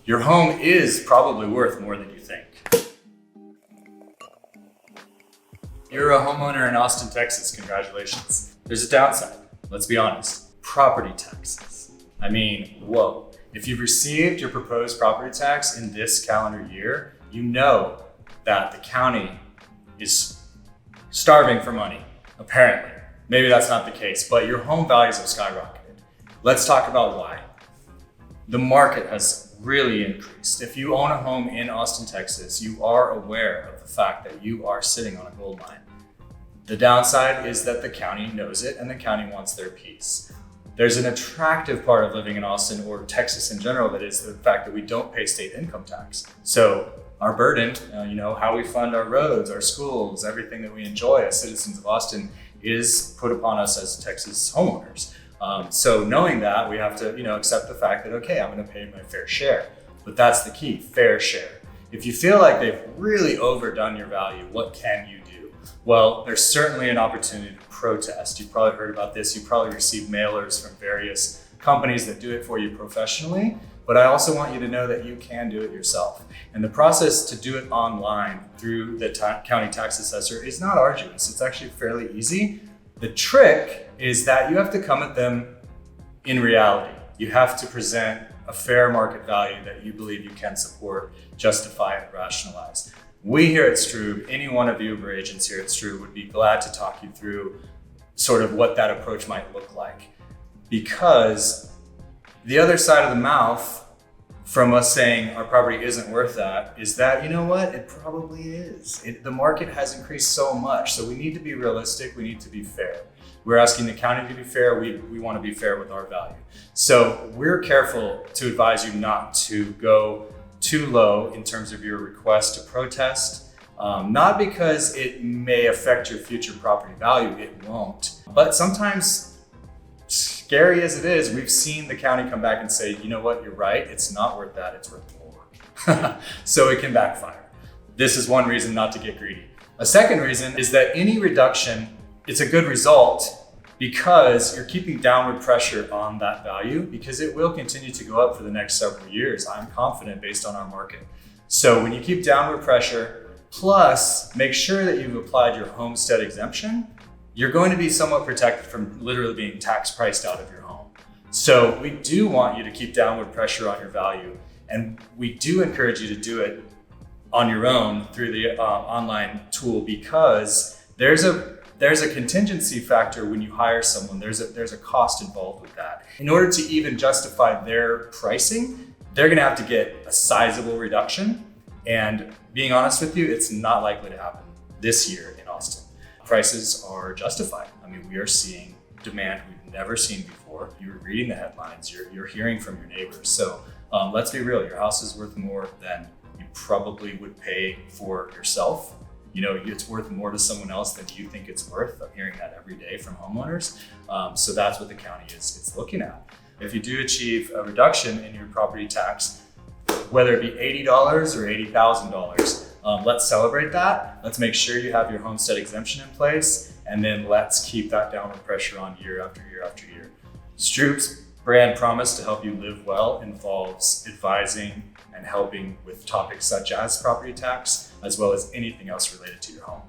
your home is probably worth more than you think. You're a homeowner in Austin, Texas. Congratulations. There's a downside. Let's be honest. Property taxes. I mean, whoa. If you've received your proposed property tax in this calendar year, you know that the county is starving for money, apparently. Maybe that's not the case, but your home values have skyrocketed. Let's talk about why. The market has really increased. If you own a home in Austin, Texas, you are aware of the fact that you are sitting on a gold mine. The downside is that the county knows it and the county wants their piece. There's an attractive part of living in Austin or Texas in general, that is the fact that we don't pay state income tax. So our burden, how we fund our roads, our schools, everything that we enjoy as citizens of Austin is put upon us as Texas homeowners. So knowing that, we have to, accept the fact that, okay, I'm going to pay my fair share. But that's the key, fair share. If you feel like they've really overdone your value, what can you do? Well, there's certainly an opportunity to protest. You've probably heard about this. You probably received mailers from various companies that do it for you professionally. But I also want you to know that you can do it yourself. And the process to do it online through the county tax assessor is not arduous. It's actually fairly easy. The trick is that you have to come at them in reality. You have to present a fair market value that you believe you can support, justify, and rationalize. We here at Strube, any one of you Uber agents here at Strube would be glad to talk you through sort of what that approach might look like. Because the other side of the mouth from us saying our property isn't worth that is that, you know what, it probably is. The market has increased so much, so we need to be realistic, we need to be fair. We're asking the county to be fair, we want to be fair with our value. So we're careful to advise you not to go too low in terms of your request to protest, not because it may affect your future property value, it won't. But sometimes, scary as it is, we've seen the county come back and say, you know what, you're right, it's not worth that, it's worth more. So it can backfire. This is one reason not to get greedy. A second reason is that any reduction, it's a good result because you're keeping downward pressure on that value, because it will continue to go up for the next several years. I'm confident based on our market. So when you keep downward pressure, plus make sure that you've applied your homestead exemption, you're going to be somewhat protected from literally being tax priced out of your home. So we do want you to keep downward pressure on your value. And we do encourage you to do it on your own through the online tool, because there's a contingency factor when you hire someone. There's a cost involved with that. In order to even justify their pricing, they're gonna have to get a sizable reduction. And being honest with you, it's not likely to happen this year in Austin. Prices are justified. I mean, we are seeing demand we've never seen before. You're reading the headlines, you're hearing from your neighbors. So let's be real, your house is worth more than you probably would pay for yourself. It's worth more to someone else than you think it's worth. I'm hearing that every day from homeowners. So that's what the county is looking at. If you do achieve a reduction in your property tax, whether it be $80 or $80,000, let's celebrate that. Let's make sure you have your homestead exemption in place, and then let's keep that downward pressure on year after year after year. Strube's brand promise to help you live well involves advising and helping with topics such as property tax, as well as anything else related to your home.